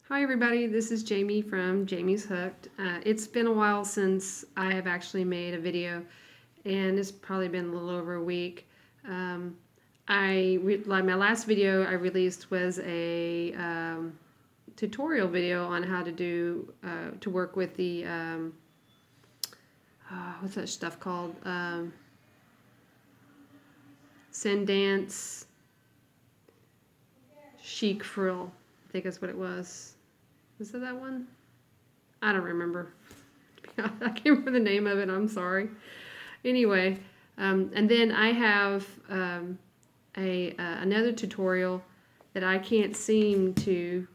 Hi everybody, this is Jamie from Jamie's Hooked. It's been a while since I have actually made a video, and it's probably been a little over a week. Like my last video I released was a tutorial video on how to do to work with the what's that stuff called? Sendance Chic Frill. I think that's what it was. Was it that one? I don't remember. I can't remember the name of it. I'm sorry. Anyway, and then I have another tutorial that I can't seem to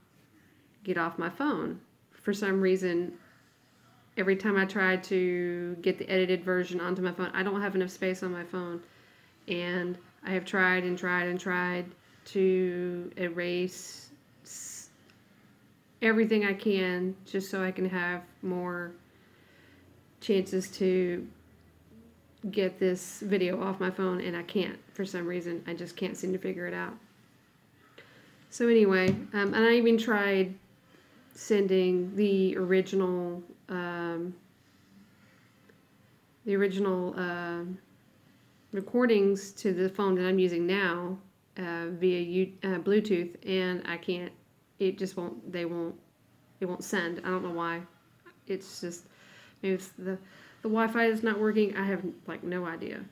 get off my phone. For some reason, every time I try to get the edited version onto my phone, I don't have enough space on my phone. And I have tried and tried and tried to erase everything I can just so I can have more chances to get this video off my phone, and I can't for some reason. I just can't seem to figure it out. So anyway, and I even tried sending the original recordings to the phone that I'm using now via Bluetooth, and I can't. It just won't. It won't send. I don't know why. It's just maybe it's the Wi-Fi is not working. I have like no idea.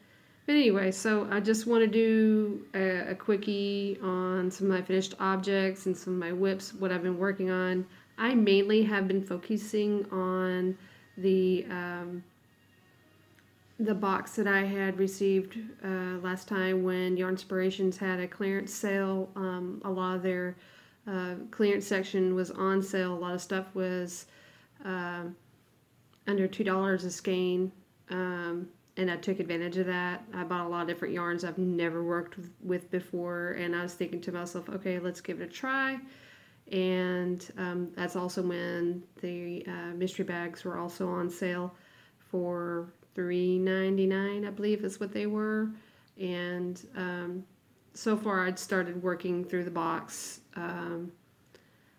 But anyway, so I just want to do a quickie on some of my finished objects and some of my whips, what I've been working on. I mainly have been focusing on the box that I had received last time when Yarnspirations had a clearance sale. A lot of their clearance section was on sale. A lot of stuff was under $2 a skein, and I took advantage of that. I bought a lot of different yarns I've never worked with before, and I was thinking to myself, okay, let's give it a try. And that's also when the mystery bags were also on sale for $3.99, I believe is what they were. And so far I'd started working through the box.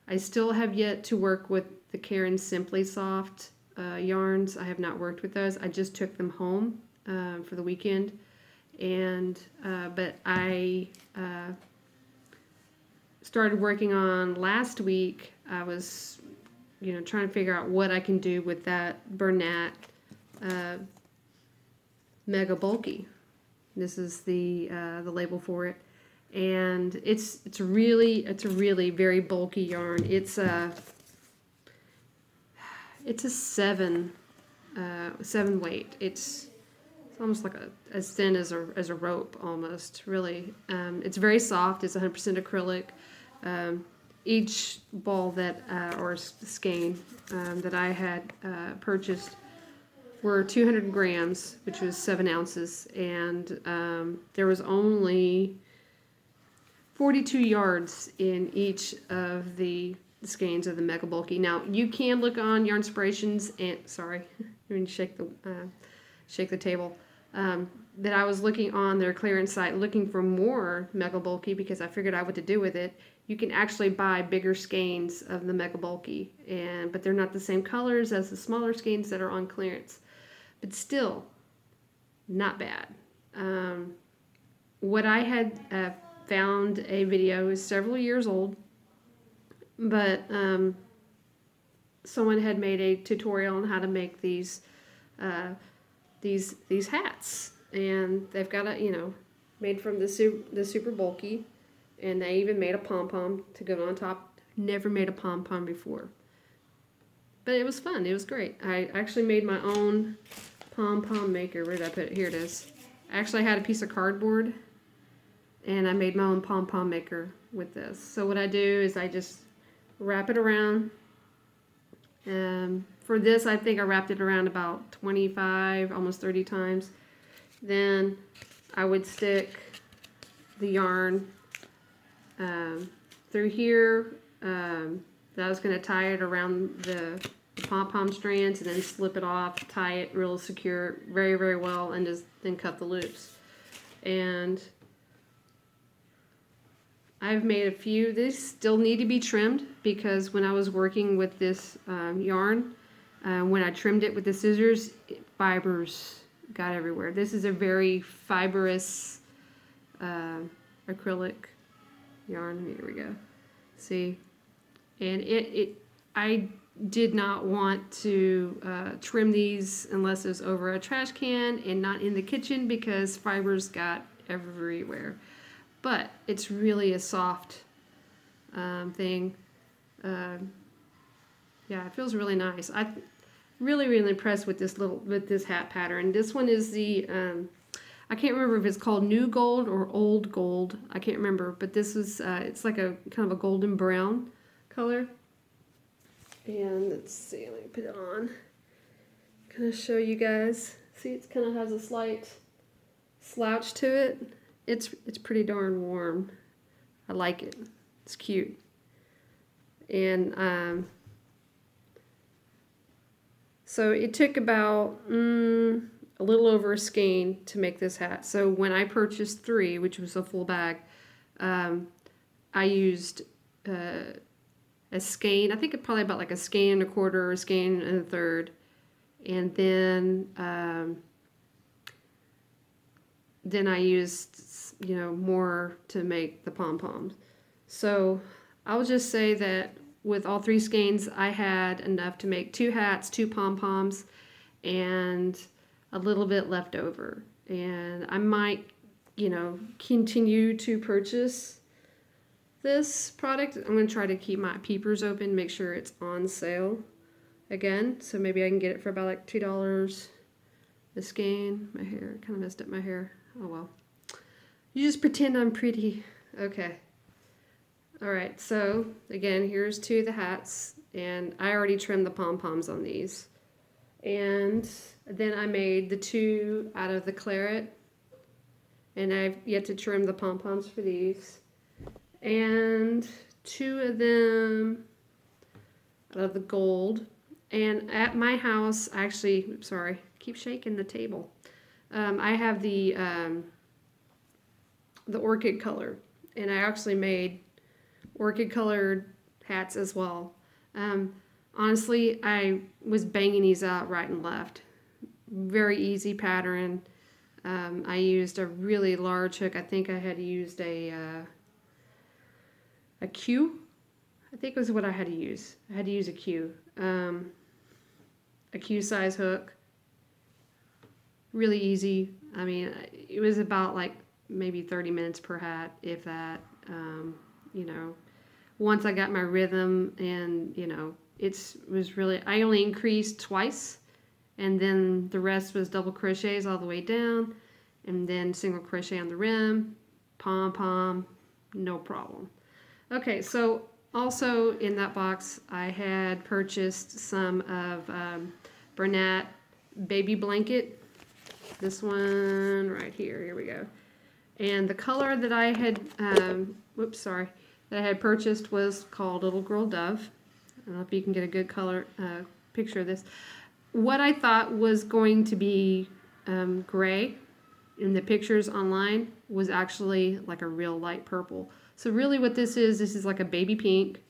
I still have yet to work with the Karen Simply Soft yarns. I have not worked with those. I just took them home for the weekend, and but I started working on last week. I was trying to figure out what I can do with that Bernat Mega Bulky. This is the label for it, and it's a really very bulky yarn. It's a 7 weight. It's almost like as thin as a rope almost. Really, it's very soft. It's 100% acrylic. Each ball that or skein that I had purchased were 200 grams, which was 7 ounces, and there was only 42 yards in each of the skeins of the Mega Bulky. Now you can look on Yarnspirations, and sorry, let me shake the table. That I was looking on their clearance site, looking for more Mega Bulky because I figured out what to do with it. You can actually buy bigger skeins of the Mega Bulky, but they're not the same colors as the smaller skeins that are on clearance. But still, not bad. What I had found a video is several years old, but someone had made a tutorial on how to make these hats, and they've got made from the super bulky, and they even made a pom-pom to go on top. Never made a pom-pom before, but it was fun. It was great. I actually made my own pom-pom maker. Where did I put it? Here it is. I actually had a piece of cardboard, and I made my own pom-pom maker with this. So what I do is I just wrap it around. For this, I think I wrapped it around about 25, almost 30 times. Then I would stick the yarn through here. That I was going to tie it around the pom-pom strands and then slip it off, tie it real secure, very, very well, and then cut the loops. And I've made a few. These still need to be trimmed because when I was working with this yarn, when I trimmed it with the scissors, fibers got everywhere. This is a very fibrous acrylic yarn. Here we go. See, and I did not want to trim these unless it was over a trash can and not in the kitchen because fibers got everywhere. But it's really a soft thing. Yeah, it feels really nice. I really impressed with this hat pattern. This one is the I can't remember if it's called New Gold or Old Gold. I can't remember, but this is it's like a kind of a golden brown color. And let's see, let me put it on. Kind of show you guys. See, it kind of has a slight slouch to it. It's pretty darn warm. I like it. It's cute. And so it took about a little over a skein to make this hat. So when I purchased 3, which was a full bag, I used a skein. I think it probably about like a skein and a quarter or a skein and a third. And then I used, more to make the pom-poms. So I'll just say that with all 3 skeins, I had enough to make 2 hats, 2 pom-poms, and a little bit left over. And I might, continue to purchase this product. I'm going to try to keep my peepers open, make sure it's on sale again. So maybe I can get it for about like $2 a skein. My hair, kind of messed up my hair. Oh well. You just pretend I'm pretty. Okay. Alright, so again, here's 2 of the hats, and I already trimmed the pom-poms on these. And then I made the 2 out of the claret, and I've yet to trim the pom-poms for these. And 2 of them out of the gold. And at my house, actually, oops, sorry, keep shaking the table. I have the orchid color, and I actually made orchid colored hats as well. Honestly, I was banging these out right and left. Very easy pattern. I used a really large hook. I think I had used a Q. I think was what I had to use. I had to use a Q. A Q size hook. Really easy. I mean, it was about like maybe 30 minutes per hat, if that. Once I got my rhythm, and it was really, I only increased twice, and then the rest was double crochets all the way down, and then single crochet on the rim, pom-pom, no problem. Okay, so also in that box I had purchased some of Bernat baby blanket. This one right here we go. And the color that I had, that I had purchased was called Little Girl Dove. I don't know if you can get a good color picture of this. What I thought was going to be gray in the pictures online was actually like a real light purple. So really what this is like a baby pink,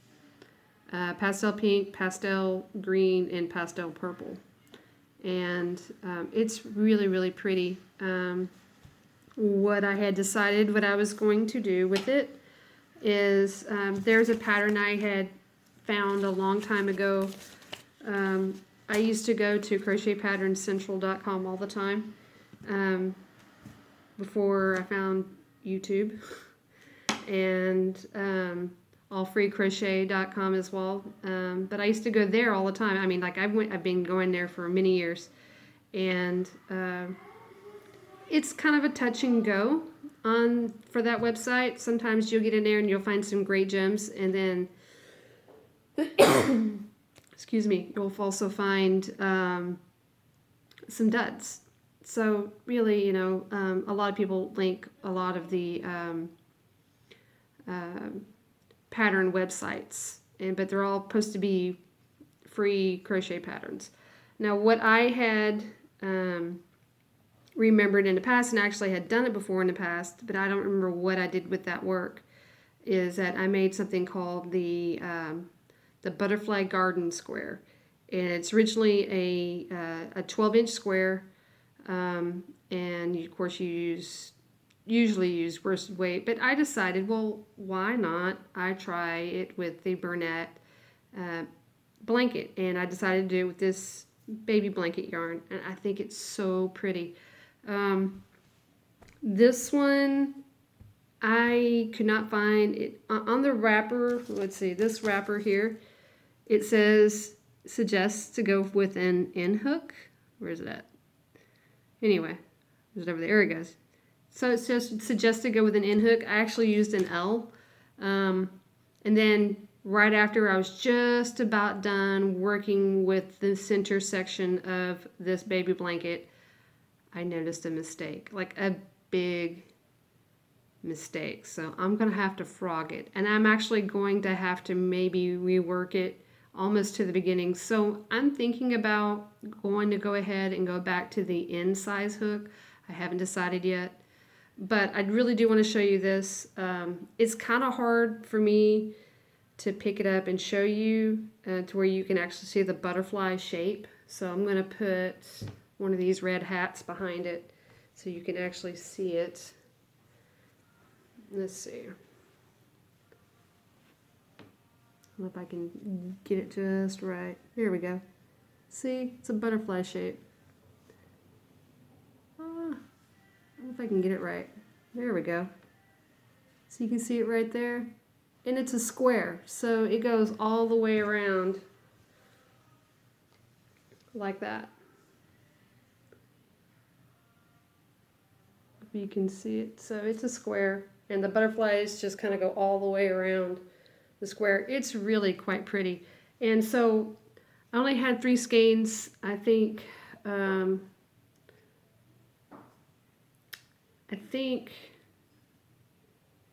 pastel pink, pastel green, and pastel purple. And it's really pretty. What I had decided what I was going to do with it is there's a pattern I had found a long time ago. I used to go to crochetpatternCentral.com all the time before I found YouTube, and allfreecrochet.com as well. But I used to go there all the time. I mean, like I've been going there for many years, and it's kind of a touch and go for that website. Sometimes you'll get in there and you'll find some great gems, and then excuse me, you'll also find some duds. So really, a lot of people link a lot of the pattern websites, but they're all supposed to be free crochet patterns. Now, what I had remembered in the past, and actually had done it before in the past, but I don't remember what I did with that work, is that I made something called the butterfly garden square, and it's originally a 12-inch square, and of course you usually use worsted weight, but I decided, well, why not? I try it with the Bernat uh, blanket, and I decided to do it with this baby blanket yarn, and I think it's so pretty. This one I could not find it on the wrapper. Let's see, this wrapper here, it suggests to go with an end hook. Where is it at? Anyway, is it over there? There it goes. So it just suggests to go with an end hook. I actually used an L. And then right after I was just about done working with the center section of this baby blanket, I noticed a mistake, like a big mistake. So I'm going to have to frog it. And I'm actually going to have to maybe rework it almost to the beginning. So I'm thinking about going to go ahead and go back to the end size hook. I haven't decided yet. But I really do want to show you this. It's kind of hard for me to pick it up and show you to where you can actually see the butterfly shape. So I'm going to put one of these red hats behind it so you can actually see it. Let's see. I don't know if I can get it just right. There we go. See, it's a butterfly shape. I don't know if I can get it right. There we go. So you can see it right there. And it's a square, so it goes all the way around like that. If you can see it. So it's a square, and the butterflies just kind of go all the way around the square. It's really quite pretty. And so I only had 3 skeins. I think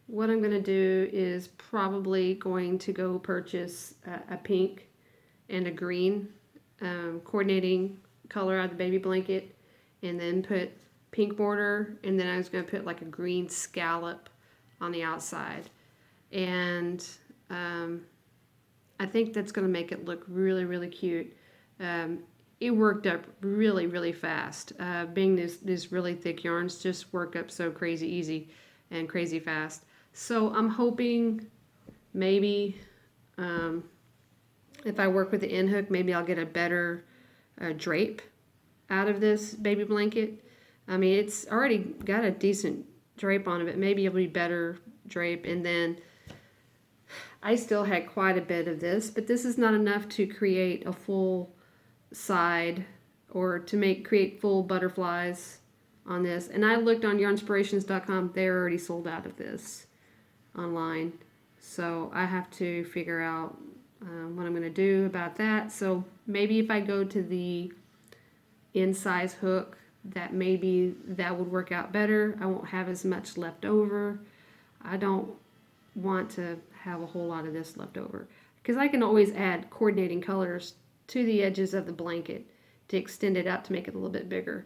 what I'm going to do is probably going to go purchase a pink and a green coordinating color out of the baby blanket, and then put pink border, and then I was going to put like a green scallop on the outside. And I think that's going to make it look really, really cute. It worked up really, really fast. Being these really thick yarns just work up so crazy easy and crazy fast. So I'm hoping maybe if I work with the end hook, maybe I'll get a better drape out of this baby blanket. I mean, it's already got a decent drape on it, but maybe it'll be better drape. And then I still had quite a bit of this, but this is not enough to create a full side or to create full butterflies on this. And I looked on yarnspirations.com, they're already sold out of this online. So I have to figure out what I'm going to do about that. So maybe if I go to the in size hook, that maybe that would work out better. I won't have as much left over. I don't want to have a whole lot of this left over, because I can always add coordinating colors to the edges of the blanket to extend it out to make it a little bit bigger.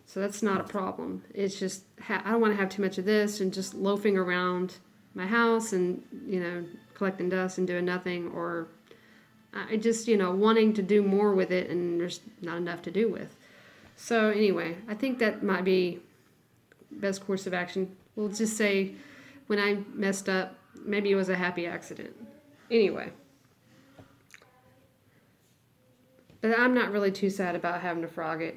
So that's not a problem. It's just I don't want to have too much of this and just loafing around my house and, collecting dust and doing nothing, or I just, wanting to do more with it and there's not enough to do with. So anyway, I think that might be best course of action. We'll just say when I messed up, maybe it was a happy accident. Anyway. But I'm not really too sad about having to frog it.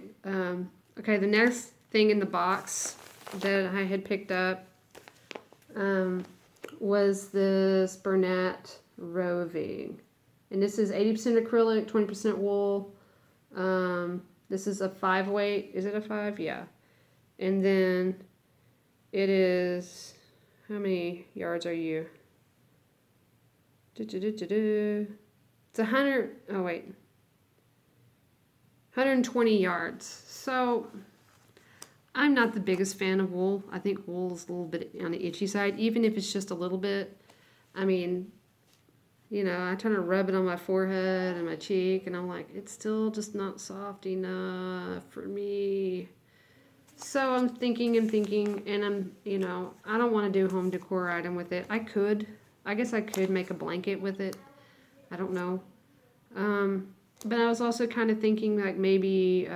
Okay, the next thing in the box that I had picked up was this Bernat Roving. And this is 80% acrylic, 20% wool. This is a 5 weight. Is it a 5? Yeah. And then it is, how many yards are you? It's 100, oh wait. 120 yards. So I'm not the biggest fan of wool. I think wool is a little bit on the itchy side, even if it's just a little bit. I mean, I try to rub it on my forehead and my cheek, and I'm like, it's still just not soft enough for me. So I'm thinking and thinking, and I don't want to do a home decor item with it. I guess I could make a blanket with it. I don't know. But I was also kind of thinking like maybe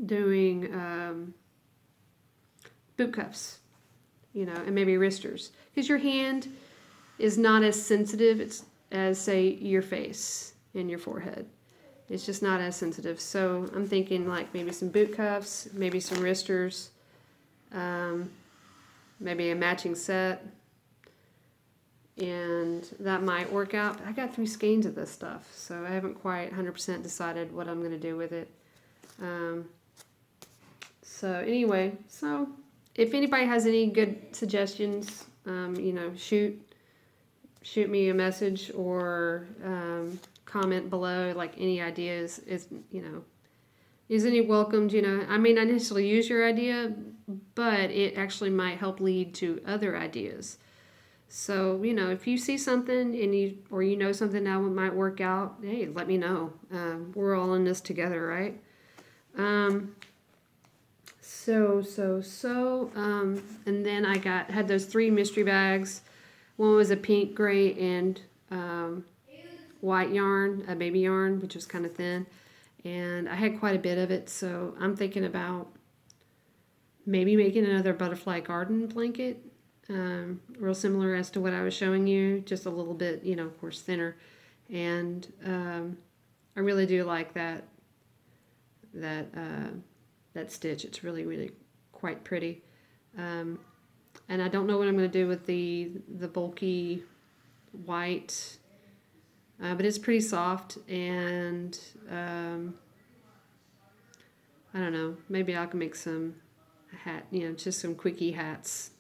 doing boot cuffs, and maybe wristers. Because your hand is not as sensitive as, say, your face and your forehead. It's just not as sensitive. So I'm thinking like maybe some boot cuffs, maybe some wristers, maybe a matching set. And that might work out. I got 3 skeins of this stuff, so I haven't quite 100% decided what I'm going to do with it. So anyway, if anybody has any good suggestions, shoot me a message or comment below, like any ideas is any welcomed. I may not necessarily use your idea, but it actually might help lead to other ideas. So, if you see something and you know something that might work out, hey, let me know. We're all in this together, right? And then I had those 3 mystery bags. One was a pink, gray, and white yarn, a baby yarn, which was kind of thin. And I had quite a bit of it, so I'm thinking about maybe making another butterfly garden blanket. Real similar as to what I was showing you, just a little bit, of course, thinner. And I really do like that stitch. It's really, really quite pretty. And I don't know what I'm going to do with the bulky white, but it's pretty soft, and I don't know, maybe I can make some hat, just some quickie hats.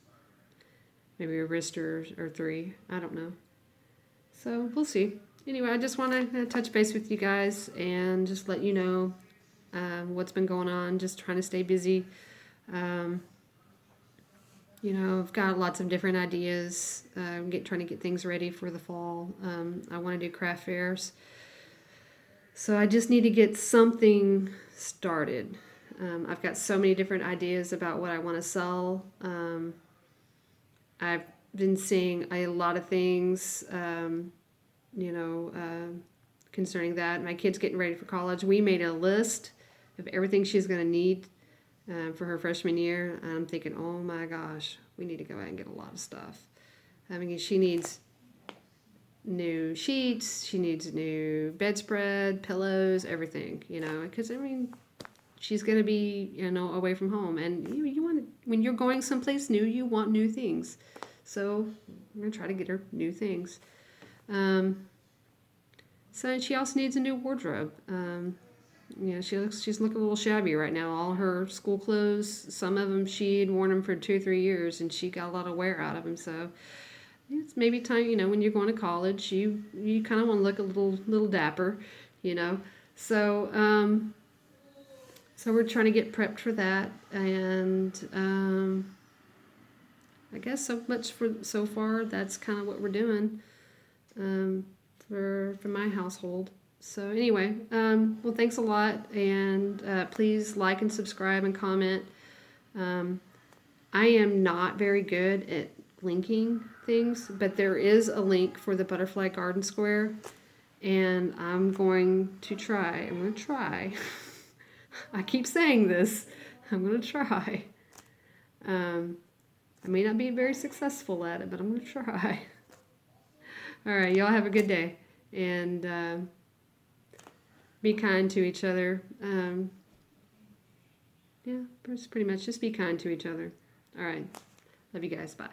Maybe a wrist or 3. I don't know. So we'll see. Anyway, I just want to touch base with you guys and just let you know what's been going on. Just trying to stay busy. I've got lots of different ideas. Trying to get things ready for the fall. I want to do craft fairs. So I just need to get something started. I've got so many different ideas about what I want to sell. I've been seeing a lot of things, concerning that. My kid's getting ready for college. We made a list of everything she's going to need for her freshman year. I'm thinking, oh my gosh, we need to go out and get a lot of stuff. I mean, she needs new sheets, she needs new bedspread, pillows, everything, because, she's going to be, away from home. And you want to, when you're going someplace new, you want new things. So I'm going to try to get her new things. So she also needs a new wardrobe. She's looking a little shabby right now. All her school clothes, some of them she'd worn them for 2 or 3 years, and she got a lot of wear out of them. So it's maybe time, when you're going to college, you kind of want to look a little dapper, So so we're trying to get prepped for that, and I guess so much for so far. That's kind of what we're doing for my household. So anyway, well, thanks a lot, and please like and subscribe and comment. I am not very good at linking things, but there is a link for the butterfly garden square, and I'm going to try. I keep saying this. I'm going to try. I may not be very successful at it, but I'm going to try. All right, y'all have a good day, and be kind to each other. Yeah, pretty much just be kind to each other. All right. Love you guys. Bye.